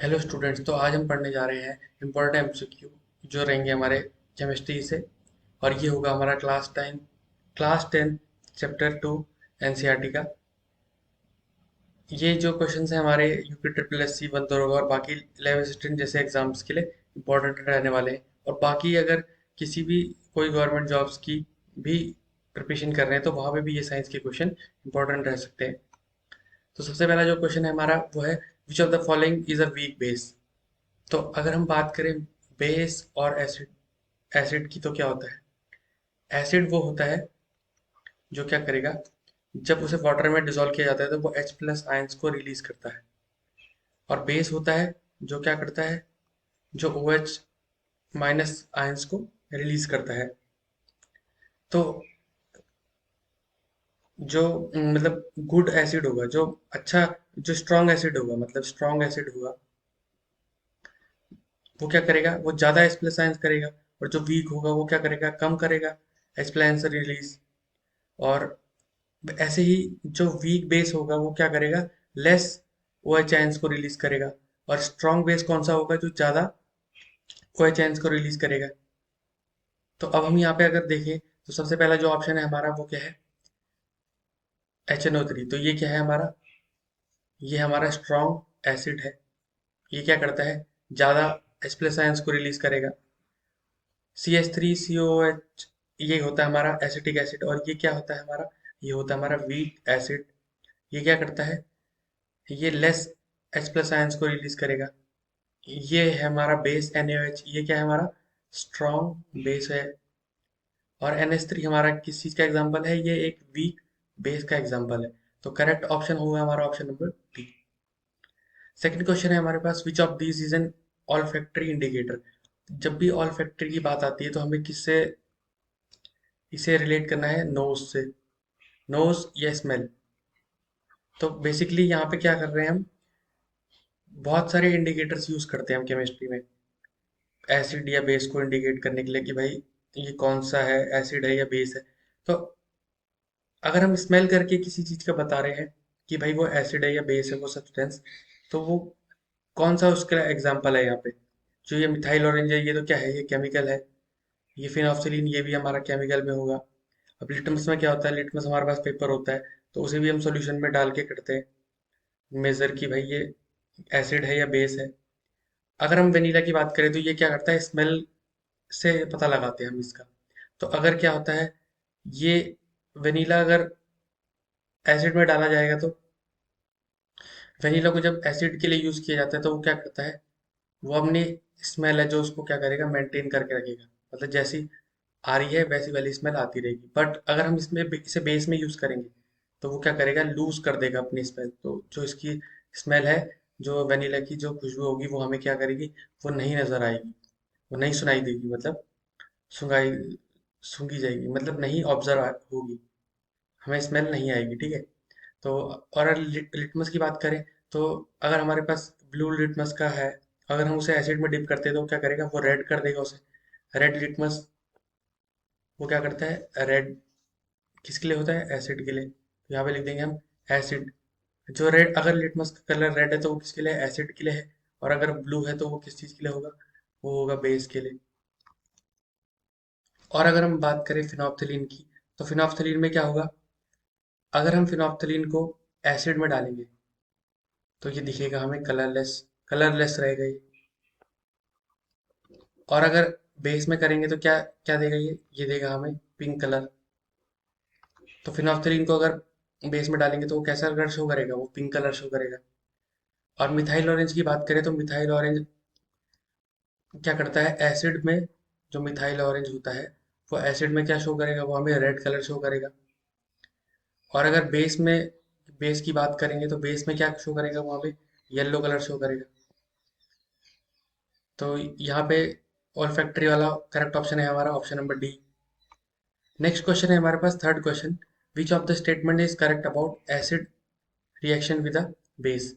Hello students. तो आज हम पढ़ने जा रहे हैं इम्पोर्टेंट एमसीक्यू जो रहेंगे हमारे केमिस्ट्री से। और ये होगा हमारा क्लास 10 चैप्टर 2 एनसीईआरटी का। ये जो क्वेश्चंस हैं हमारे यूपी ट्रिपल एस सी बंदरोगा और बाकी 11 सिक्सटीन जैसे एग्जाम्स के लिए इम्पोर्टेंट रहने वाले हैं। और बाकी अगर किसी भी कोई गवर्नमेंट जॉब्स की भी प्रिपरेशन कर रहे हैं तो वहाँ पे भी ये साइंस के क्वेश्चन इंपॉर्टेंट रह सकते हैं। तो सबसे पहला जो क्वेश्चन है हमारा वो है विच of the following is a weak base. तो अगर हम बात करें बेस और एसिड एसिड की, तो क्या होता है? एसिड वो होता है जो क्या करेगा, जब उसे वाटर में डिसॉल्व किया जाता है तो वो H प्लस आयंस को रिलीज करता है। और बेस होता है जो क्या करता है, जो OH माइनस आयंस को रिलीज करता है। तो जो मतलब गुड एसिड होगा, जो अच्छा, जो स्ट्रॉन्ग एसिड होगा, मतलब स्ट्रॉन्ग एसिड होगा, वो क्या करेगा, वो ज्यादा H प्लस आयंस करेगा। और जो वीक होगा वो क्या करेगा, कम करेगा H प्लस आयंस रिलीज। और ऐसे ही जो वीक बेस होगा वो क्या करेगा, लेस ओ एच आयंस को रिलीज करेगा। और स्ट्रॉन्ग बेस कौन सा होगा, जो ज्यादा ओ एच आयंस को रिलीज करेगा। तो अब हम यहाँ पे अगर देखें तो सबसे पहला जो ऑप्शन है हमारा वो क्या है, HNO3। तो ये क्या है हमारा, ये हमारा स्ट्रॉन्ग एसिड है। ये क्या करता है, ज्यादा H प्लस आयंस को रिलीज करेगा। CH3COOH ये होता है हमारा एसिटिक एसिड। और ये क्या होता है हमारा, ये होता है हमारा वीक एसिड। ये क्या करता है, ये लेस H प्लस आयंस को रिलीज करेगा। ये है हमारा बेस NaOH। ये क्या है हमारा, स्ट्रॉन्ग बेस है। और NH3 हमारा किस चीज का एग्जांपल है, ये एक वीक बेस का एग्जांपल है। तो करेक्ट ऑप्शन होगा हमारा option number D. Second question है हमारे पास, which of this is an olfactory indicator. जब भी ऑल्फैक्टरी की बात आती है तो हमें किससे इसे रिलेट करना है, नोज से। नोज या स्मेल। तो बेसिकली यहाँ पे क्या कर रहे हैं हम, बहुत सारे इंडिकेटर्स यूज करते हैं हम केमिस्ट्री में एसिड या बेस को इंडिकेट करने के लिए कि भाई ये कौन सा है, एसिड है या बेस है। तो अगर हम स्मेल करके किसी चीज का बता रहे हैं कि भाई वो एसिड है या बेस है वो सब्सटेंस, तो वो कौन सा उसका एग्जाम्पल है यहाँ पे। जो ये मिथाइल ऑरेंज है, ये तो क्या है, ये केमिकल है। ये फिनॉक्सिलिन, ये भी हमारा केमिकल में होगा। अब लिटमस में क्या होता है, लिटमस हमारे पास पेपर होता है, तो उसे भी हम सॉल्यूशन में डाल के करते हैं मेजर कि भाई ये एसिड है या बेस है। अगर हम वेनिला की बात करें तो ये क्या करता है, स्मेल से पता लगाते हैं हम इसका। तो अगर क्या होता है, ये वेनिला अगर एसिड में डाला जाएगा तो वेनिला को जब एसिड के लिए यूज किया जाता है तो वो क्या करता है, वो अपनी स्मेल है जो उसको क्या करेगा, मेंटेन करके रखेगा। मतलब जैसी आ रही है वैसी वाली स्मेल आती रहेगी। बट अगर हम इसमें इसे बेस में यूज करेंगे तो वो क्या करेगा, लूज कर देगा अपनी स्मेल। तो जो इसकी स्मेल है, जो वेनिला की जो खुशबू होगी वो हमें क्या करेगी, वो नहीं नजर आएगी, वो नहीं सुनाई देगी। मतलब सुंगाई सूंघी जाएगी, मतलब नहीं ऑब्जर्व होगी, हमें स्मेल नहीं आएगी। ठीक है। तो और अगर लिटमस की बात करें तो अगर हमारे पास ब्लू लिटमस का है, अगर हम उसे एसिड में डिप करते हैं तो क्या करेगा, वो रेड कर देगा उसे। रेड लिटमस वो क्या करता है, रेड किसके लिए होता है, एसिड के लिए। तो यहाँ पे लिख देंगे हम एसिड। जो रेड, अगर लिटमस का कलर रेड है तो वो किसके लिए, एसिड के लिए है। और अगर ब्लू है तो वो किस चीज के लिए होगा, वो होगा बेस के लिए। और अगर हम बात करें फिनोप्थलीन की, तो फिनोप्थलीन में क्या होगा, अगर हम फिनोप्थलीन को एसिड में डालेंगे तो ये दिखेगा हमें कलरलेस, कलरलेस रहेगा ये। और अगर बेस में करेंगे तो क्या क्या देगा, ये देगा हमें पिंक कलर। तो फिनोप्थलीन को अगर बेस में डालेंगे तो वो कैसा कलर शो करेगा, वो पिंक कलर शो करेगा। और मिथाइल ऑरेंज की बात करें तो मिथाइल ऑरेंज क्या करता है, एसिड में जो मिथाइल ऑरेंज होता है वो एसिड में क्या शो करेगा, वो हमें रेड कलर शो करेगा। और अगर बेस की बात करेंगे तो बेस में क्या शो करेगा, वो हमें येलो कलर शो करेगा। तो यहाँ पे ऑल फैक्ट्री वाला करेक्ट ऑप्शन है हमारा option number D. Next question है हमारे पास third question, which of the statement is correct about acid reaction with a base.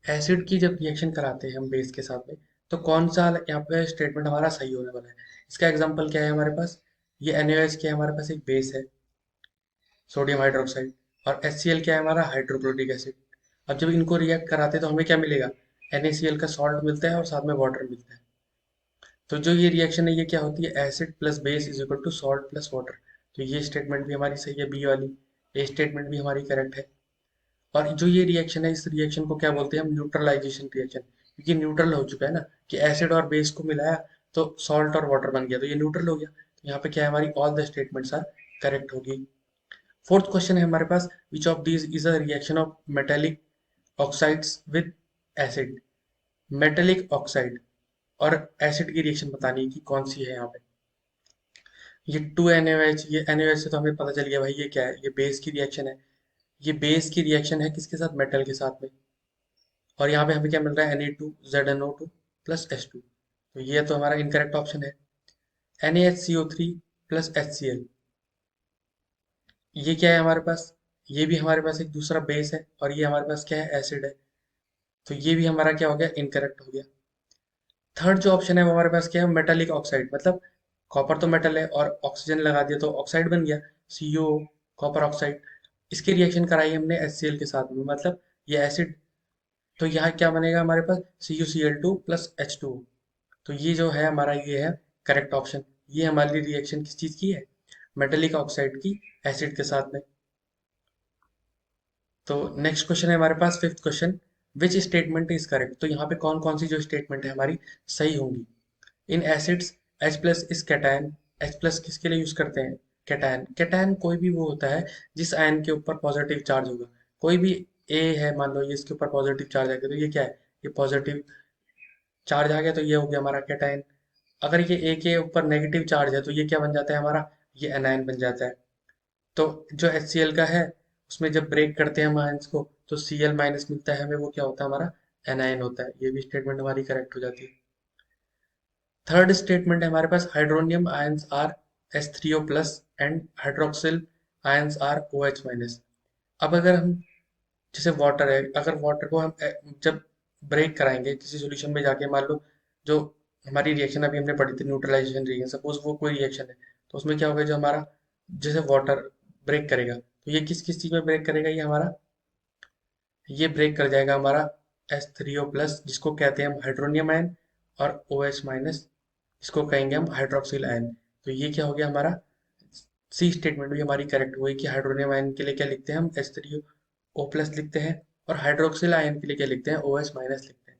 Acid की जब रिएक्शन कराते हैं हम बेस के साथ में, तो कौन सा यहाँ पे स्टेटमेंट हमारा सही होने वाला है। इसका एग्जांपल क्या है हमारे पास, ये NaOH क्या है, हमारे पास एक बेस है, सोडियम हाइड्रोक्साइड। और HCl क्या है हमारा, हाइड्रोक्लोरिक एसिड। अब जब इनको रिएक्ट कराते हैं तो हमें क्या मिलेगा, NaCl का सॉल्ट मिलता है और साथ में वाटर मिलता है। तो जो ये रिएक्शन है ये क्या होती है, acid plus base is equal to salt plus water. तो ये स्टेटमेंट भी हमारी सही है, बी वाली। ये स्टेटमेंट भी हमारी करेक्ट है। और जो ये रिएक्शन है इस रिएक्शन को क्या बोलते हैं हम, न्यूट्रलाइजेशन रिएक्शन, क्योंकि न्यूट्रल हो चुका है ना, कि एसिड और बेस को मिलाया तो सॉल्ट और वाटर बन गया, तो ये न्यूट्रल हो गया। तो यहाँ पे क्या है, हमारी all the statements are correct होगी। फोर्थ क्वेश्चन है हमारे पास, which of these is a reaction of metallic oxides with acid. Metallic oxide और एसिड की रिएक्शन बतानी है कि कौन सी है यहाँ पे। ये 2NaOH, ये NaOH से तो हमें पता चल गया भाई ये क्या है, ये बेस की रिएक्शन है। ये बेस की रिएक्शन है किसके साथ, मेटल के साथ में। और यहाँ पे हमें क्या मिल रहा है, Na2ZNO2 प्लस H2। तो ये तो हमारा इनकरेक्ट ऑप्शन है। NaHCO3 प्लस HCl, ये क्या है हमारे पास, ये भी हमारे पास एक दूसरा बेस है और ये हमारे पास क्या है, एसिड है। तो ये भी हमारा क्या हो गया, इनकरेक्ट हो गया। थर्ड जो ऑप्शन है वो हमारे पास क्या है, मेटालिक ऑक्साइड, मतलब कॉपर तो मेटल है और ऑक्सीजन लगा दिया तो ऑक्साइड बन गया, CO, कॉपर ऑक्साइड। इसकी रिएक्शन कराई हमने HCl के साथ में, मतलब ये एसिड। तो यहाँ क्या बनेगा हमारे पास, CuCl2 प्लस H2। तो ये जो है हमारा ये है करेक्ट ऑप्शन। ये हमारी रिएक्शन किस चीज़ की है, मेटेलिक ऑक्साइड की एसिड के साथ में। तो नेक्स्ट क्वेश्चन है हमारे पास, fifth question, which statement is correct. तो यहाँ पे कौन कौन सी जो स्टेटमेंट है हमारी सही होंगी। In acids H plus is cation. H plus किसके लिए यूज करते हैं, कैटायन। कैटायन कोई भी वो होता है जिस आयन के ऊपर पॉजिटिव चार्ज होगा। कोई भी A है, मान लो ये इसके ऊपर पॉजिटिव चार्ज आ गया तो ये क्या है, ये पॉजिटिव चार्ज आ गया तो ये हो गया हमारा कैटायन। अगर ये A के ऊपर नेगेटिव चार्ज है तो ये क्या बन जाता है हमारा, ये एनायन बन जाता है। तो जो HCl का है उसमें जब ब्रेक करते हैं हम आयंस को तो Cl माइनस मिलता है हमें, वो क्या होता है हमारा, एनायन होता है। ये भी स्टेटमेंट हमारी करेक्ट हो जाती है। थर्ड स्टेटमेंट है हमारे पास, hydronium ions are H3O plus and hydroxyl ions are OH minus. अब अगर हम, जैसे वाटर है, अगर वाटर को हम जब ब्रेक कराएंगे किसी सॉल्यूशन में जाके, मान लो जो हमारी रिएक्शन अभी हमने पढ़ी थी न्यूट्रलाइजेशन रिएक्शन, सपोज वो कोई रिएक्शन है, तो उसमें क्या होगा, जो हमारा जैसे वाटर ब्रेक करेगा तो ये किस किस चीज में ब्रेक करेगा, ये हमारा, ये ब्रेक कर जाएगा हमारा H3O प्लस, जिसको कहते हैं हम हाइड्रोनियम आयन, और OH माइनस, इसको कहेंगे हम हाइड्रोक्सिल आयन। तो ये क्या हो गया हमारा, सी स्टेटमेंट भी हमारी करेक्ट हुई कि हाइड्रोनियम आयन के लिए क्या लिखते हैं हम, H3O प्लस लिखते हैं, और हाइड्रोक्सिल आयन के लिए क्या लिखते हैं, OH माइनस लिखते हैं।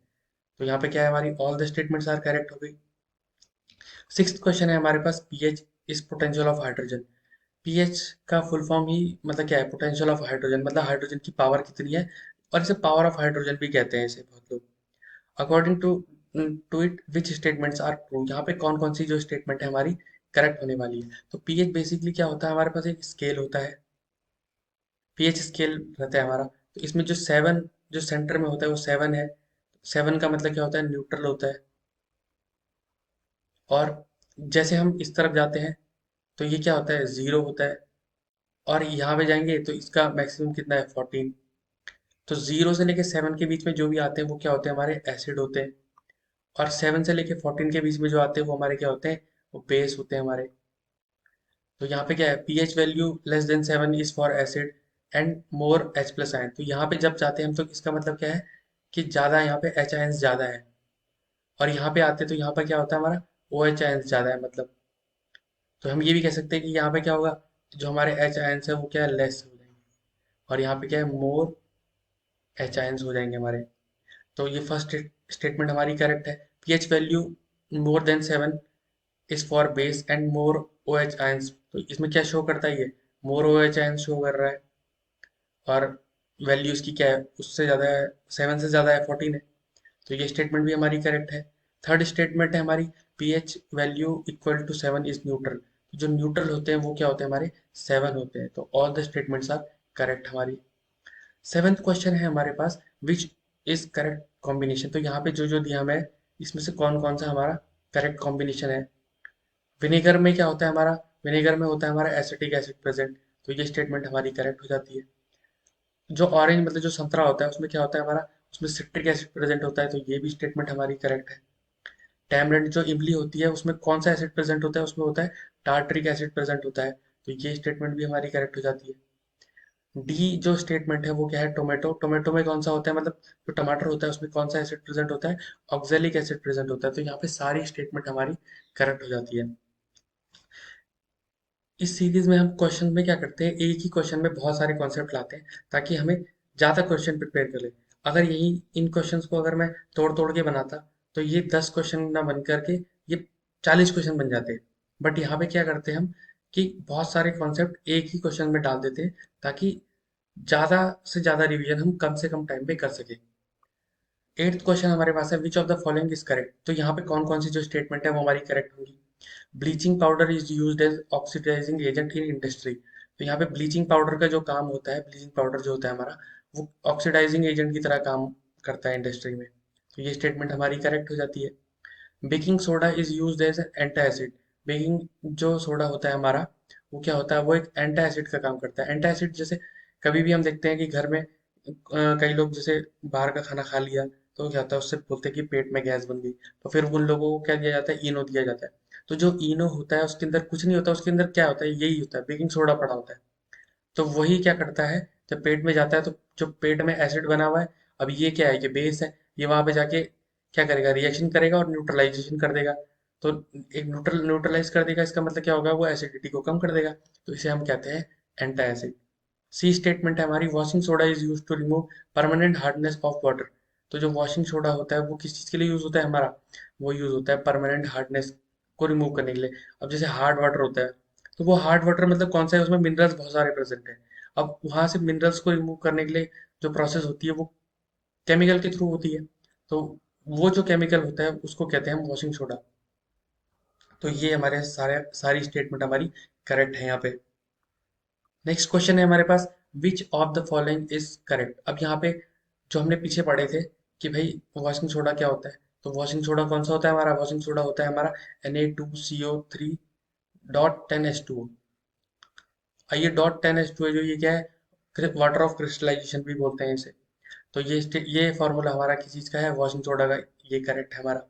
तो यहाँ पे क्या है, हमारी all the statements are correct हो गई। सिक्स्थ क्वेश्चन है हमारे पास, pH is potential of hydrogen. PH का फुल फॉर्म ही मतलब क्या है, पोटेंशियल ऑफ हाइड्रोजन, मतलब हाइड्रोजन की पावर कितनी है, और इसे पावर ऑफ हाइड्रोजन भी कहते हैं इसे बहुत लोग। According to to it which statements are true. यहाँ पे कौन कौन सी जो स्टेटमेंट है हमारी करेक्ट होने वाली है। तो पीएच बेसिकली क्या होता है, हमारे पास एक स्केल होता है, पीएच स्केल रहता है हमारा। तो इसमें जो सेवन, जो सेंटर में होता है वो सेवन है। सेवन का मतलब क्या होता है, न्यूट्रल होता है। और जैसे हम इस तरफ जाते हैं तो ये क्या होता है, जीरो होता है। और यहाँ पे जाएंगे तो इसका मैक्सिमम कितना है, 14। तो जीरो से लेके सेवन के बीच में जो भी आते हैं वो क्या होते हैं, हमारे एसिड होते हैं। और सेवन से लेके 14 के बीच में जो आते हैं वो हमारे क्या होते हैं, वो बेस होते हैं हमारे। तो यहाँ पे क्या है, pH value less than 7 is for acid and more H plus ion. तो यहाँ पे जब जाते हैं हम तो इसका मतलब क्या है, कि ज़्यादा यहाँ पे H आयन्स ज़्यादा है। और यहाँ पे आते हैं तो यहाँ पर क्या होता है हमारा, OH आयन्स ज़्यादा है मतलब। तो हम ये भी कह सकते हैं कि यहाँ पे क्या होगा, जो हमारे H आयन्स है वो क्या है, लेस हो जाएंगे। और यहाँ पे क्या है, मोर H आयन्स हो जाएंगे हमारे। तो ये फर्स्ट स्टेटमेंट हमारी करेक्ट है। PH value more than 7 is for base and more OH ions. तो इसमें क्या शो करता है, ये मोर OH आयंस शो कर रहा है। और वैल्यू इसकी क्या है, उससे ज़्यादा है, 7 से ज़्यादा है, 14 है। तो ये स्टेटमेंट भी हमारी करेक्ट है। थर्ड स्टेटमेंट है हमारी, pH value equal to 7 is neutral. जो न्यूट्रल होते हैं वो क्या होते हैं हमारे, 7 होते हैं। तो all the statements are correct हमारी। सेवेंथ क्वेश्चन है हमारे पास, विच इज करेक्ट कॉम्बिनेशन। तो यहाँ पे जो जो दिया हमें, इसमें से कौन कौन सा हमारा करेक्ट कॉम्बिनेशन है। विनेगर में क्या होता है हमारा, विनेगर में होता है हमारा एसिटिक एसिड प्रेजेंट। तो ये स्टेटमेंट हमारी करेक्ट हो जाती है। जो ऑरेंज मतलब जो संतरा होता है उसमें क्या होता है हमारा, उसमें सिट्रिक एसिड प्रेजेंट होता है। तो ये भी स्टेटमेंट हमारी करेक्ट है। टैमरिंड जो इमली होती है उसमें कौन सा एसिड प्रेजेंट होता है, उसमें होता है टार्टरिक एसिड प्रेजेंट होता है। तो ये स्टेटमेंट भी हमारी करेक्ट हो जाती है। डी जो स्टेटमेंट है वो क्या है, टोमेटो। टोमेटो में कौन सा होता है, मतलब जो टमाटर होता है उसमें कौन सा एसिड प्रेजेंट होता है, ऑक्जेलिक एसिड प्रेजेंट होता है। तो यहाँ पे सारी स्टेटमेंट हमारी करेक्ट हो जाती है। इस सीरीज में हम क्वेश्चन में क्या करते हैं, एक ही क्वेश्चन में बहुत सारे कॉन्सेप्ट लाते हैं ताकि हमें ज्यादा क्वेश्चन प्रिपेयर कर ले। अगर यही इन क्वेश्चंस को अगर मैं तोड़ तोड़ के बनाता तो ये 10 क्वेश्चन ना बन करके ये 40 क्वेश्चन बन जाते। बट यहाँ पे क्या करते हैं हम कि बहुत सारे कॉन्सेप्ट एक ही क्वेश्चन में डाल देते हैं ताकि ज्यादा से ज्यादा रिवीजन हम कम से कम टाइम में कर सके। एट्थ क्वेश्चन हमारे पास है, विच of the following is correct. तो यहाँ पे कौन कौन सी जो स्टेटमेंट है वो हमारी करेक्ट होंगी। Bleaching powder is used as oxidising agent in industry. तो यहाँ पे ब्लीचिंग पाउडर का जो काम होता है, ब्लीचिंग पाउडर जो होता है हमारा, वो ऑक्सीडाइजिंग एजेंट की तरह काम करता है इंडस्ट्री में। तो ये स्टेटमेंट हमारी करेक्ट हो जाती है। Baking soda is used as antacid. Baking जो सोडा होता है हमारा, वो क्या होता है, वो एक एंटा एसिड का काम करता है। एंटा एसिड जैसे कभी भी हम देखते हैं कि घर में कई लोग जैसे बाहर का खाना खा लिया तो क्या होता है, उससे बोलते हैं कि पेट में गैस बन गई, तो फिर उन लोगों को क्या दिया जाता है, इनो दिया जाता है। तो जो इनो होता है उसके अंदर कुछ नहीं होता, उसके अंदर क्या होता है, यही होता है, बेकिंग सोडा पड़ा होता है। तो वही क्या करता है, जब पेट में जाता है तो जो पेट में एसिड बना हुआ है, अब ये क्या है, ये बेस है, ये वहां पे जाके क्या करेगा, रिएक्शन करेगा और न्यूट्रलाइजेशन कर देगा। तो एक न्यूट्रलाइज कर देगा, इसका मतलब क्या होगा, वो एसिडिटी को कम कर देगा। तो इसे हम कहते हैं एंटा एसिड। सी स्टेटमेंट है हमारी, washing soda is use to remove permanent hardness of water. तो जो वॉशिंग सोडा होता है वो किस चीज के लिए यूज होता है हमारा, वो यूज होता है परमानेंट हार्डनेस को रिमूव करने के लिए। अब जैसे हार्ड वाटर होता है, तो वो हार्ड वाटर मतलब कौन सा है, उसमें मिनरल्स बहुत सारे प्रेजेंट है। अब वहां से मिनरल्स को रिमूव करने के लिए जो प्रोसेस होती है वो केमिकल के थ्रू होती है। तो वो जो केमिकल होता है उसको कहते हैं हम वॉशिंग सोडा। तो ये हमारे सारी स्टेटमेंट हमारी करेक्ट है यहाँ पे। नेक्स्ट क्वेश्चन है हमारे पास, which of the following is correct. अब यहाँ पे जो हमने पीछे पढ़े थे कि भाई वॉशिंग सोडा क्या होता है, तो वॉशिंग सोडा कौन सा होता है हमारा, वॉशिंग सोडा होता है हमारा Na2CO3.10H2O। ये .10H2O जो ये क्या है, वाटर ऑफ क्रिस्टलाइजेशन भी बोलते हैं इसे। तो ये फॉर्मूला हमारा किस चीज का है, वॉशिंग सोडा का। ये करेक्ट है हमारा।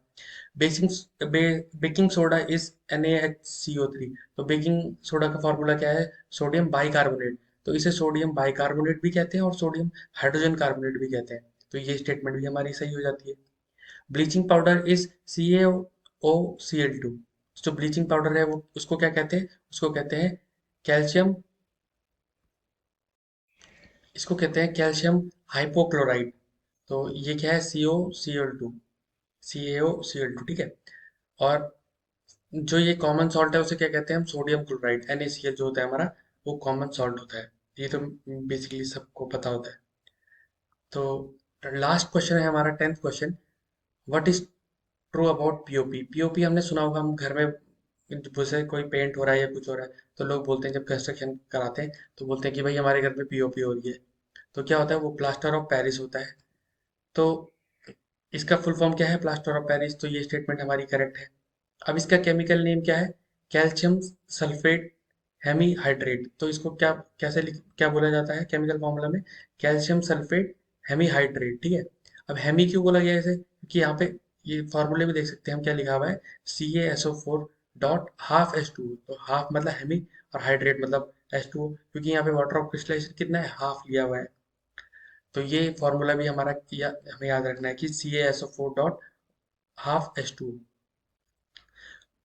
Baking soda is NaHCO3। तो बेकिंग सोडा का फॉर्मूला क्या है, सोडियम बाइकार्बोनेट। तो इसे सोडियम बाइकार्बोनेट भी कहते हैं और सोडियम हाइड्रोजन कार्बोनेट भी कहते हैं। तो ये स्टेटमेंट भी हमारी सही हो जाती है। Bleaching powder is CaOCl2। जो ब्लीचिंग पाउडर है वो उसको क्या कहते हैं, उसको कहते हैं कैल्शियम, इसको कहते हैं कैल्शियम हाइपोक्लोराइड। तो ये क्या है, CaOCl2, CaOCl2, ठीक है। और जो ये कॉमन सॉल्ट है उसे क्या कहते हैं हम, सोडियम क्लोराइड, NaCl जो होता है हमारा, वो कॉमन सॉल्ट होता है। ये तो बेसिकली सबको पता होता है। तो लास्ट क्वेश्चन है हमारा, 10th question, what is true about POP. POP हमने सुना होगा, हम घर में जैसे कोई पेंट हो रहा है या कुछ हो रहा है तो लोग बोलते हैं, जब कंस्ट्रक्शन कराते हैं तो बोलते हैं कि भाई हमारे घर में पीओपी हो रही है। तो क्या होता है, वो प्लास्टर ऑफ पेरिस होता है। तो इसका फुल फॉर्म क्या है, प्लास्टर ऑफ पेरिस। तो ये स्टेटमेंट हमारी करेक्ट है। अब इसका केमिकल नेम क्या है, कैल्शियम सल्फेट हेमीहाइड्रेट। तो इसको क्या क्या बोला जाता है केमिकल फॉर्मूला में, कैल्शियम सल्फेट हेमीहाइड्रेट, ठीक है। अब हेमी क्यों बोला गया है इसे, क्योंकि यहाँ पे ये फॉर्मूले में देख सकते हैं हम क्या लिखा हुआ है, CaSO4.12H2। तो हाफ मतलब हेमी और हाइड्रेट मतलब H2O, क्योंकि यहाँ पे वाटर ऑफ क्रिस्टलाइजेशन कितना है, हाफ लिया हुआ है। तो ये फॉर्मूला भी हमारा हमें याद रखना है कि CaSO4.12H2।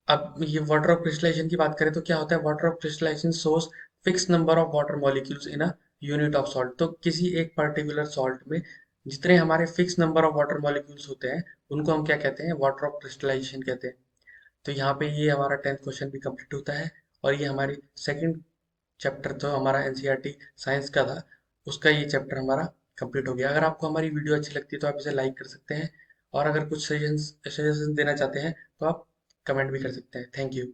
अब ये वाटर ऑफ क्रिस्टलाइजेशन की बात करें तो क्या होता है, water of crystallisation source fix number of water molecules in a unit of salt. तो किसी एक पर्टिकुलर सॉल्ट में जितने हमारे fix number of water molecules होते हैं उनको हम क्या कहते हैं, वाटर ऑफ क्रिस्टलाइजेशन कहते हैं। तो यहाँ पे ये हमारा 10th क्वेश्चन भी कंप्लीट होता है। और ये हमारी सेकंड चैप्टर जो हमारा एनसीईआरटी साइंस का था, उसका ये चैप्टर हमारा कंप्लीट हो गया। अगर आपको हमारी वीडियो अच्छी लगती है तो आप इसे लाइक कर सकते हैं, और अगर कुछ सजेशन देना चाहते हैं तो आप कमेंट भी कर सकते हैं। Thank you.